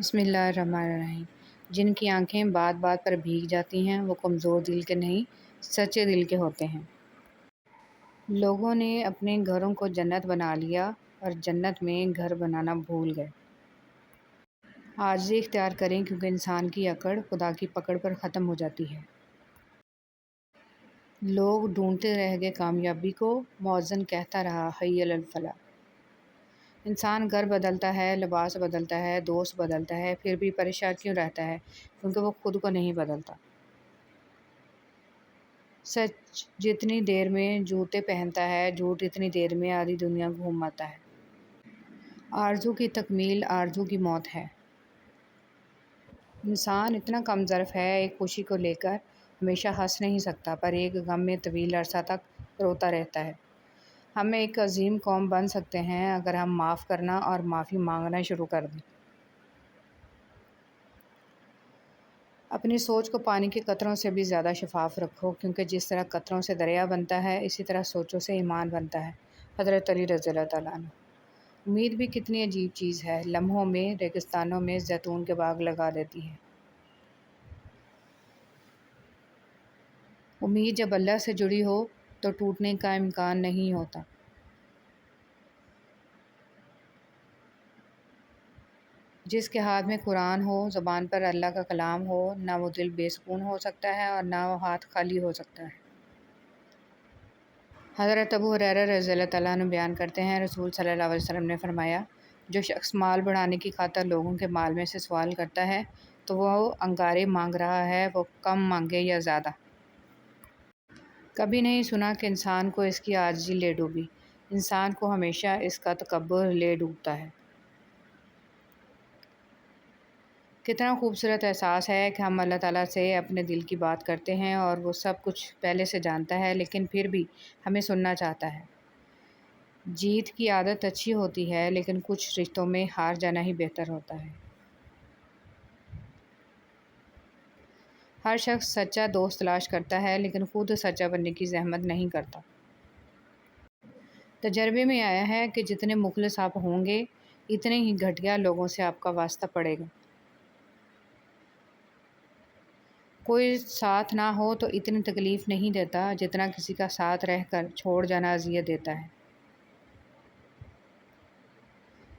بسم اللہ الرحمن الرحیم۔ جن کی آنکھیں بات بات پر بھیگ جاتی ہیں وہ کمزور دل کے نہیں سچے دل کے ہوتے ہیں۔ لوگوں نے اپنے گھروں کو جنت بنا لیا اور جنت میں گھر بنانا بھول گئے۔ عاجزی اختیار کریں کیونکہ انسان کی اکڑ خدا کی پکڑ پر ختم ہو جاتی ہے۔ لوگ ڈھونڈتے رہ گئے کامیابی کو، مؤذن کہتا رہا حی علی الفلاح۔ انسان گھر بدلتا ہے، لباس بدلتا ہے، دوست بدلتا ہے، پھر بھی پریشان کیوں رہتا ہے؟ کیونکہ وہ خود کو نہیں بدلتا۔ سچ جتنی دیر میں جوتے پہنتا ہے، جھوٹ اتنی دیر میں آدھی دنیا گھوماتا ہے۔ آرزو کی تکمیل آرزو کی موت ہے۔ انسان اتنا کم ظرف ہے، ایک خوشی کو لے کر ہمیشہ ہنس نہیں سکتا، پر ایک غم میں طویل عرصہ تک روتا رہتا ہے۔ ہم ایک عظیم قوم بن سکتے ہیں اگر ہم معاف کرنا اور معافی مانگنا شروع کر دیں۔ اپنی سوچ کو پانی کے قطروں سے بھی زیادہ شفاف رکھو، کیونکہ جس طرح قطروں سے دریا بنتا ہے اسی طرح سوچوں سے ایمان بنتا ہے۔ حضرت علی رضی اللہ تعالیٰ عنہ۔ امید بھی کتنی عجیب چیز ہے، لمحوں میں ریگستانوں میں زیتون کے باغ لگا دیتی ہے۔ امید جب اللہ سے جڑی ہو تو ٹوٹنے کا امکان نہیں ہوتا۔ جس کے ہاتھ میں قرآن ہو، زبان پر اللہ کا کلام ہو، نہ وہ دل بے سکون ہو سکتا ہے اور نہ وہ ہاتھ خالی ہو سکتا ہے۔ حضرت ابو ہریرہ رضی اللہ تعالیٰ عنہ بیان کرتے ہیں، رسول صلی اللہ علیہ وسلم نے فرمایا، جو شخص مال بڑھانے کی خاطر لوگوں کے مال میں سے سوال کرتا ہے تو وہ انگارے مانگ رہا ہے، وہ کم مانگے یا زیادہ۔ کبھی نہیں سنا کہ انسان کو اس کی عاجزی لے ڈوبی، انسان کو ہمیشہ اس کا تکبر لے ڈوبتا ہے۔ کتنا خوبصورت احساس ہے کہ ہم اللہ تعالیٰ سے اپنے دل کی بات کرتے ہیں اور وہ سب کچھ پہلے سے جانتا ہے، لیکن پھر بھی ہمیں سننا چاہتا ہے۔ جیت کی عادت اچھی ہوتی ہے، لیکن کچھ رشتوں میں ہار جانا ہی بہتر ہوتا ہے۔ ہر شخص سچا دوست تلاش کرتا ہے، لیکن خود سچا بننے کی زحمت نہیں کرتا۔ تجربے میں آیا ہے کہ جتنے مخلص آپ ہوں گے، اتنے ہی گھٹیا لوگوں سے آپ کا واسطہ پڑے گا۔ کوئی ساتھ نہ ہو تو اتنی تکلیف نہیں دیتا جتنا کسی کا ساتھ رہ کر چھوڑ جانا اذیت دیتا ہے۔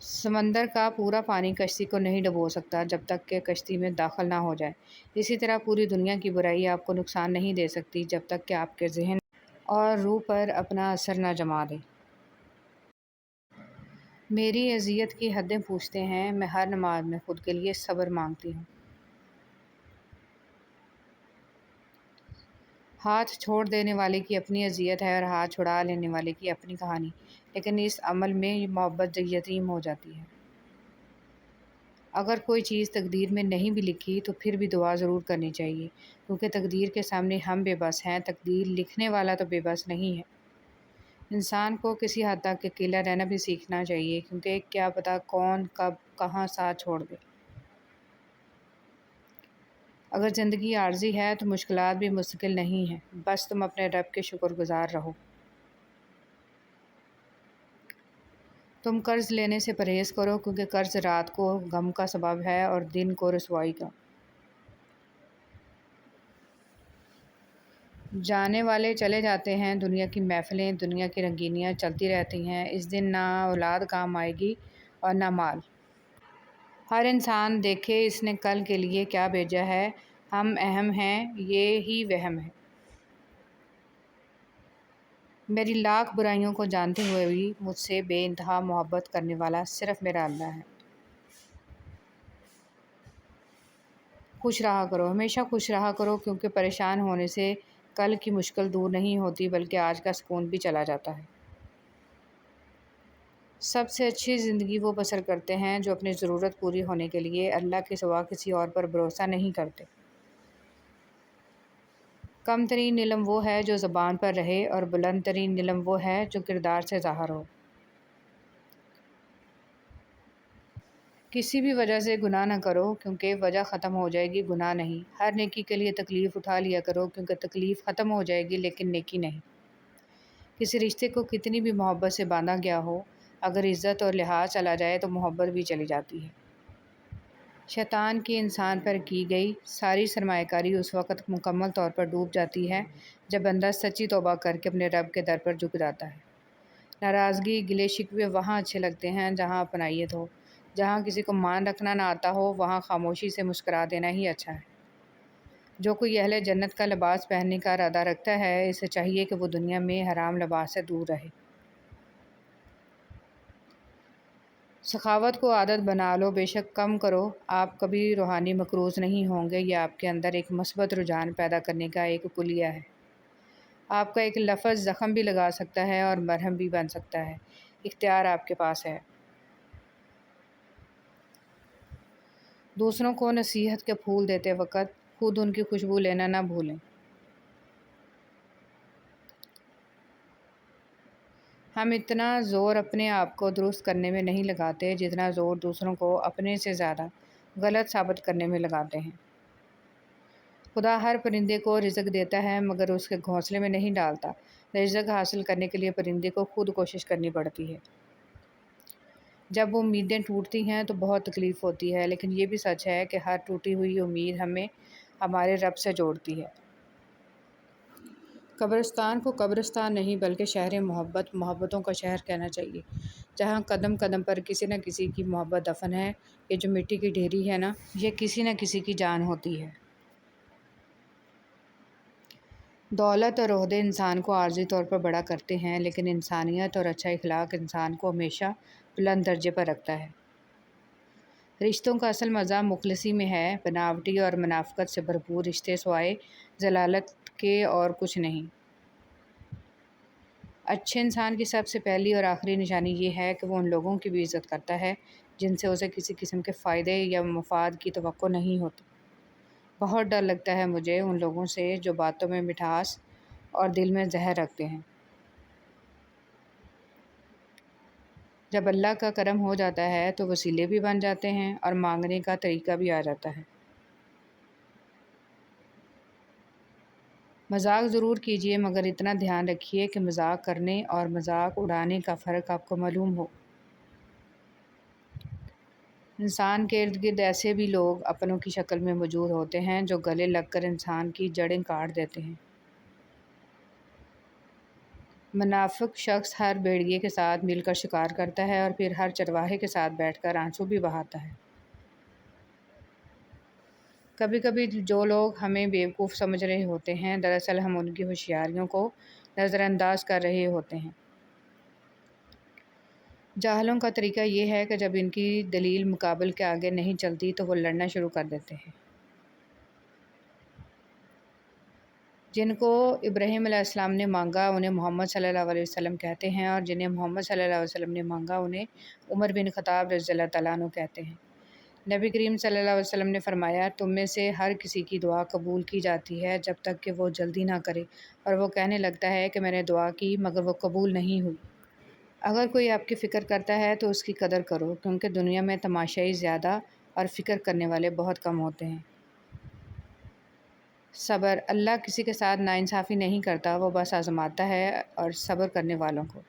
سمندر کا پورا پانی کشتی کو نہیں ڈبو سکتا جب تک کہ کشتی میں داخل نہ ہو جائے۔ اسی طرح پوری دنیا کی برائی آپ کو نقصان نہیں دے سکتی جب تک کہ آپ کے ذہن اور روح پر اپنا اثر نہ جما دے۔ میری اذیت کی حدیں پوچھتے ہیں، میں ہر نماز میں خود کے لیے صبر مانگتی ہوں۔ ہاتھ چھوڑ دینے والے کی اپنی اذیت ہے اور ہاتھ چھڑا لینے والے کی اپنی کہانی، لیکن اس عمل میں یہ محبت یتیم ہو جاتی ہے۔ اگر کوئی چیز تقدیر میں نہیں بھی لکھی تو پھر بھی دعا ضرور کرنی چاہیے، کیونکہ تقدیر کے سامنے ہم بے بس ہیں، تقدیر لکھنے والا تو بے بس نہیں ہے۔ انسان کو کسی حد تک اکیلا رہنا بھی سیکھنا چاہیے، کیونکہ کیا پتہ کون کب کہاں ساتھ چھوڑ دے۔ اگر زندگی عارضی ہے تو مشکلات بھی مستقل نہیں ہیں، بس تم اپنے رب کے شکر گزار رہو۔ تم قرض لینے سے پرہیز کرو، کیونکہ قرض رات کو غم کا سبب ہے اور دن کو رسوائی کا۔ جانے والے چلے جاتے ہیں، دنیا کی محفلیں، دنیا کی رنگینیاں چلتی رہتی ہیں، اس دن نہ اولاد کام آئے گی اور نہ مال۔ ہر انسان دیکھے اس نے کل کے لیے کیا بھیجا ہے، ہم اہم ہیں، یہ ہی وہم ہے۔ میری لاکھ برائیوں کو جانتے ہوئے بھی مجھ سے بے انتہا محبت کرنے والا صرف میرا اللہ ہے۔ خوش رہا کرو، ہمیشہ خوش رہا کرو، کیونکہ پریشان ہونے سے کل کی مشکل دور نہیں ہوتی بلکہ آج کا سکون بھی چلا جاتا ہے۔ سب سے اچھی زندگی وہ بسر کرتے ہیں جو اپنی ضرورت پوری ہونے کے لیے اللہ کے سوا کسی اور پر بھروسہ نہیں کرتے۔ کم ترین علم وہ ہے جو زبان پر رہے اور بلند ترین علم وہ ہے جو کردار سے ظاہر ہو۔ کسی بھی وجہ سے گناہ نہ کرو، کیونکہ وجہ ختم ہو جائے گی، گناہ نہیں۔ ہر نیکی کے لیے تکلیف اٹھا لیا کرو، کیونکہ تکلیف ختم ہو جائے گی لیکن نیکی نہیں۔ کسی رشتے کو کتنی بھی محبت سے باندھا گیا ہو، اگر عزت اور لحاظ چلا جائے تو محبت بھی چلی جاتی ہے۔ شیطان کی انسان پر کی گئی ساری سرمایہ کاری اس وقت مکمل طور پر ڈوب جاتی ہے جب بندہ سچی توبہ کر کے اپنے رب کے در پر جھک جاتا ہے۔ ناراضگی، گلے شکوے وہاں اچھے لگتے ہیں جہاں اپنائیت ہو۔ جہاں کسی کو مان رکھنا نہ آتا ہو وہاں خاموشی سے مسکرا دینا ہی اچھا ہے۔ جو کوئی اہل جنت کا لباس پہننے کا ارادہ رکھتا ہے اسے چاہیے کہ وہ دنیا میں حرام لباس سے دور رہے۔ سخاوت کو عادت بنا لو، بے شک کم کرو، آپ کبھی روحانی مقروض نہیں ہوں گے۔ یہ آپ کے اندر ایک مثبت رجحان پیدا کرنے کا ایک کلیہ ہے۔ آپ کا ایک لفظ زخم بھی لگا سکتا ہے اور مرہم بھی بن سکتا ہے۔ اختیار آپ کے پاس ہے۔ دوسروں کو نصیحت کے پھول دیتے وقت خود ان کی خوشبو لینا نہ بھولیں۔ ہم اتنا زور اپنے آپ کو درست کرنے میں نہیں لگاتے جتنا زور دوسروں کو اپنے سے زیادہ غلط ثابت کرنے میں لگاتے ہیں۔ خدا ہر پرندے کو رزق دیتا ہے مگر اس کے گھونسلے میں نہیں ڈالتا۔ رزق حاصل کرنے کے لیے پرندے کو خود کوشش کرنی پڑتی ہے۔ جب وہ امیدیں ٹوٹتی ہیں تو بہت تکلیف ہوتی ہے، لیکن یہ بھی سچ ہے کہ ہر ٹوٹی ہوئی امید ہمیں ہمارے رب سے جوڑتی ہے۔ قبرستان کو قبرستان نہیں بلکہ شہر محبت، محبتوں کا شہر کہنا چاہیے، جہاں قدم قدم پر کسی نہ کسی کی محبت دفن ہے۔ یہ جو مٹی کی ڈھیری ہے نا، یہ کسی نہ کسی کی جان ہوتی ہے۔ دولت اور عہدے انسان کو عارضی طور پر بڑا کرتے ہیں، لیکن انسانیت اور اچھا اخلاق انسان کو ہمیشہ بلند درجے پر رکھتا ہے۔ رشتوں کا اصل مزہ مخلصی میں ہے۔ بناوٹی اور منافقت سے بھرپور رشتے سوائے ضلالت کے اور کچھ نہیں۔ اچھے انسان کی سب سے پہلی اور آخری نشانی یہ ہے کہ وہ ان لوگوں کی بھی عزت کرتا ہے جن سے اسے کسی قسم کے فائدے یا مفاد کی توقع نہیں ہوتی۔ بہت ڈر لگتا ہے مجھے ان لوگوں سے جو باتوں میں مٹھاس اور دل میں زہر رکھتے ہیں۔ جب اللہ کا کرم ہو جاتا ہے تو وسیلے بھی بن جاتے ہیں اور مانگنے کا طریقہ بھی آ جاتا ہے۔ مذاق ضرور کیجیے مگر اتنا دھیان رکھیے کہ مذاق کرنے اور مذاق اڑانے کا فرق آپ کو معلوم ہو۔ انسان کے ارد گرد ایسے بھی لوگ اپنوں کی شکل میں موجود ہوتے ہیں جو گلے لگ کر انسان کی جڑیں کاٹ دیتے ہیں۔ منافق شخص ہر بھیڑیے کے ساتھ مل کر شکار کرتا ہے اور پھر ہر چرواہے کے ساتھ بیٹھ کر آنسو بھی بہاتا ہے۔ کبھی کبھی جو لوگ ہمیں بیوقوف سمجھ رہے ہوتے ہیں دراصل ہم ان کی ہوشیاریوں کو نظر انداز کر رہے ہوتے ہیں۔ جاہلوں کا طریقہ یہ ہے کہ جب ان کی دلیل مقابل کے آگے نہیں چلتی تو وہ لڑنا شروع کر دیتے ہیں۔ جن کو ابراہیم علیہ السلام نے مانگا انہیں محمد صلی اللہ علیہ وسلم کہتے ہیں، اور جنہیں محمد صلی اللہ علیہ وسلم نے مانگا انہیں عمر بن خطاب رضی اللہ تعالیٰ عنہ کہتے ہیں۔ نبی کریم صلی اللہ علیہ وسلم نے فرمایا، تم میں سے ہر کسی کی دعا قبول کی جاتی ہے جب تک کہ وہ جلدی نہ کرے اور وہ کہنے لگتا ہے کہ میں نے دعا کی مگر وہ قبول نہیں ہوئی۔ اگر کوئی آپ کی فکر کرتا ہے تو اس کی قدر کرو، کیونکہ دنیا میں تماشائی زیادہ اور فکر کرنے والے بہت کم ہوتے ہیں۔ صبر، اللہ کسی کے ساتھ ناانصافی نہیں کرتا، وہ بس آزماتا ہے اور صبر کرنے والوں کو۔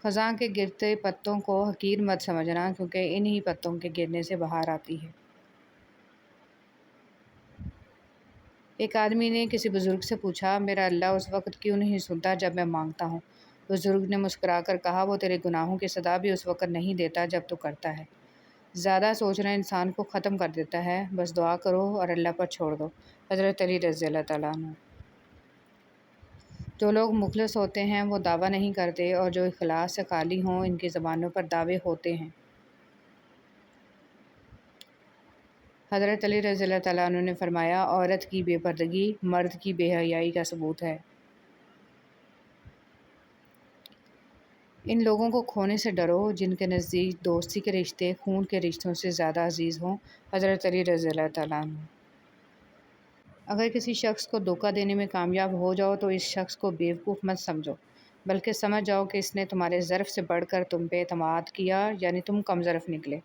خزاں کے گرتے پتوں کو حقیر مت سمجھنا، کیونکہ انہی پتوں کے گرنے سے بہار آتی ہے۔ ایک آدمی نے کسی بزرگ سے پوچھا، میرا اللہ اس وقت کیوں نہیں سنتا جب میں مانگتا ہوں؟ بزرگ نے مسکرا کر کہا، وہ تیرے گناہوں کی سزا بھی اس وقت نہیں دیتا جب تو کرتا ہے۔ زیادہ سوچنا انسان کو ختم کر دیتا ہے، بس دعا کرو اور اللہ پر چھوڑ دو۔ حضرت علی رضی اللہ تعالیٰ عنہ۔ جو لوگ مخلص ہوتے ہیں وہ دعویٰ نہیں کرتے، اور جو اخلاص سے خالی ہوں ان کی زبانوں پر دعوے ہوتے ہیں۔ حضرت علی رضی اللہ تعالیٰ عنہ نے فرمایا، عورت کی بے پردگی مرد کی بے حیائی کا ثبوت ہے۔ ان لوگوں کو کھونے سے ڈرو جن کے نزدیک دوستی کے رشتے خون کے رشتوں سے زیادہ عزیز ہوں۔ حضرت علی رضی اللہ تعالیٰ عنہ۔ اگر کسی شخص کو دھوکہ دینے میں کامیاب ہو جاؤ تو اس شخص کو بیوقوف مت سمجھو، بلکہ سمجھ جاؤ کہ اس نے تمہارے ظرف سے بڑھ کر تم پہ اعتماد کیا، یعنی تم کم ظرف نکلے۔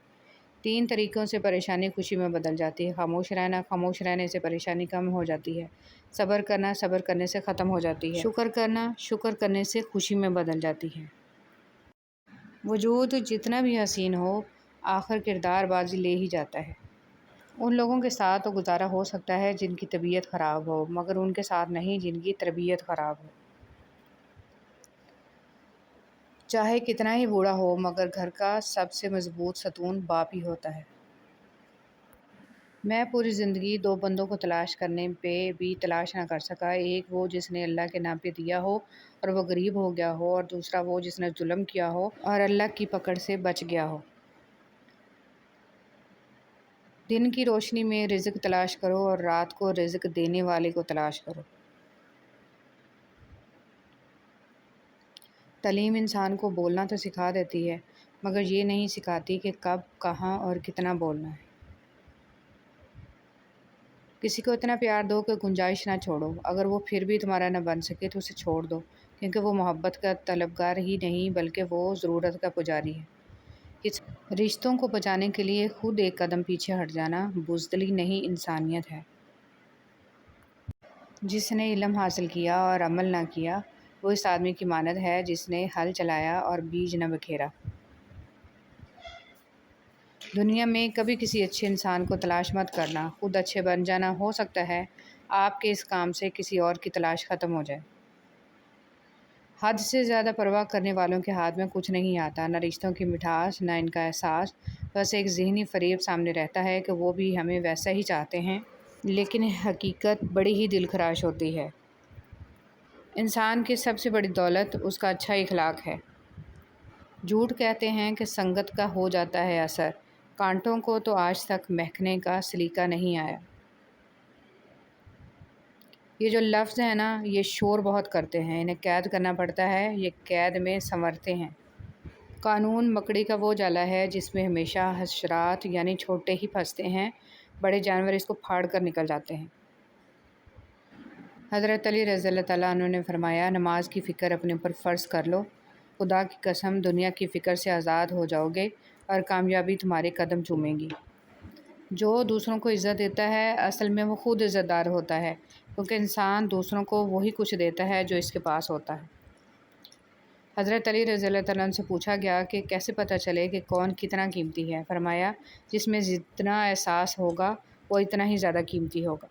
3 طریقوں سے پریشانی خوشی میں بدل جاتی ہے۔ خاموش رہنا، خاموش رہنے سے پریشانی کم ہو جاتی ہے۔ صبر کرنا، صبر کرنے سے ختم ہو جاتی ہے۔ شکر کرنا، شکر کرنے سے خوشی میں بدل جاتی ہے۔ وجود جتنا بھی حسین ہو، آخر کردار بازی لے ہی جاتا ہے۔ ان لوگوں کے ساتھ تو گزارا ہو سکتا ہے جن کی طبیعت خراب ہو، مگر ان کے ساتھ نہیں جن کی تربیت خراب ہو۔ چاہے کتنا ہی بوڑھا ہو، مگر گھر کا سب سے مضبوط ستون باپ ہی ہوتا ہے۔ میں پوری زندگی دو بندوں کو تلاش کرنے پہ بھی تلاش نہ کر سکا، ایک وہ جس نے اللہ کے نام پہ دیا ہو اور وہ غریب ہو گیا ہو، اور دوسرا وہ جس نے ظلم کیا ہو اور اللہ کی پکڑ سے بچ گیا ہو۔ دن کی روشنی میں رزق تلاش کرو اور رات کو رزق دینے والے کو تلاش کرو۔ تعلیم انسان کو بولنا تو سکھا دیتی ہے، مگر یہ نہیں سکھاتی کہ کب، کہاں اور کتنا بولنا ہے۔ کسی کو اتنا پیار دو کہ گنجائش نہ چھوڑو، اگر وہ پھر بھی تمہارا نہ بن سکے تو اسے چھوڑ دو، کیونکہ وہ محبت کا طلبگار ہی نہیں بلکہ وہ ضرورت کا پجاری ہے۔ رشتوں کو بچانے کے لیے خود ایک قدم پیچھے ہٹ جانا بزدلی نہیں، انسانیت ہے۔ جس نے علم حاصل کیا اور عمل نہ کیا، وہ اس آدمی کی مانند ہے جس نے ہل چلایا اور بیج نہ بکھیرا۔ دنیا میں کبھی کسی اچھے انسان کو تلاش مت کرنا، خود اچھے بن جانا، ہو سکتا ہے آپ کے اس کام سے کسی اور کی تلاش ختم ہو جائے۔ حد سے زیادہ پرواہ کرنے والوں کے ہاتھ میں کچھ نہیں آتا، نہ رشتوں کی مٹھاس، نہ ان کا احساس، بس ایک ذہنی فریب سامنے رہتا ہے کہ وہ بھی ہمیں ویسا ہی چاہتے ہیں، لیکن حقیقت بڑی ہی دل خراش ہوتی ہے۔ انسان کی سب سے بڑی دولت اس کا اچھا اخلاق ہے۔ جھوٹ کہتے ہیں کہ سنگت کا ہو جاتا ہے اثر، کانٹوں کو تو آج تک مہکنے کا سلیقہ نہیں آیا۔ یہ جو لفظ ہیں نا، یہ شور بہت کرتے ہیں، انہیں قید کرنا پڑتا ہے، یہ قید میں سنورتے ہیں۔ قانون مکڑی کا وہ جالا ہے جس میں ہمیشہ حشرات یعنی چھوٹے ہی پھنستے ہیں، بڑے جانور اس کو پھاڑ کر نکل جاتے ہیں۔ حضرت علی رضی اللہ تعالیٰ عنہ نے فرمایا، نماز کی فکر اپنے اوپر فرض کر لو، خدا کی قسم دنیا کی فکر سے آزاد ہو جاؤ گے اور کامیابی تمہارے قدم چومے گی۔ جو دوسروں کو عزت دیتا ہے اصل میں وہ خود عزت دار ہوتا ہے، کیونکہ انسان دوسروں کو وہی کچھ دیتا ہے جو اس کے پاس ہوتا ہے۔ حضرت علی رضی اللہ تعالیٰ عنہ سے پوچھا گیا کہ کیسے پتہ چلے کہ کون کتنا قیمتی ہے؟ فرمایا، جس میں جتنا احساس ہوگا وہ اتنا ہی زیادہ قیمتی ہوگا۔